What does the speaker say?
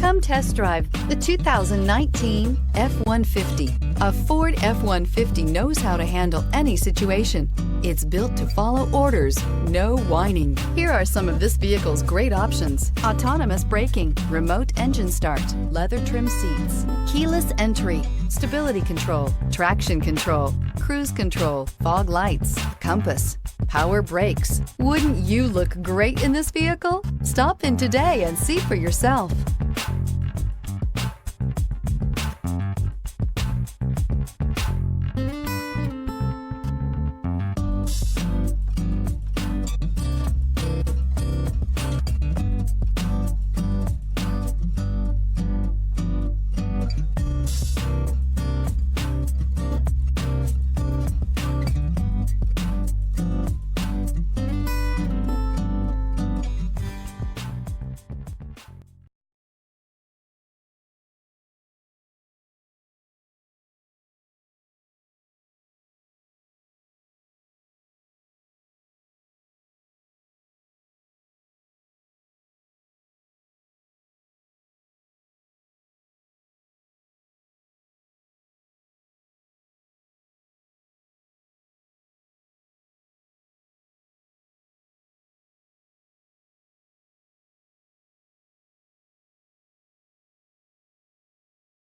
Come test drive the 2019 F-150. A Ford F-150 knows how to handle any situation. It's built to follow orders, no whining. Here are some of this vehicle's great options: autonomous braking, remote engine start, leather trim seats, keyless entry, stability control, traction control, cruise control, fog lights, compass, power brakes. Wouldn't you look great in this vehicle? Stop in today and see for yourself.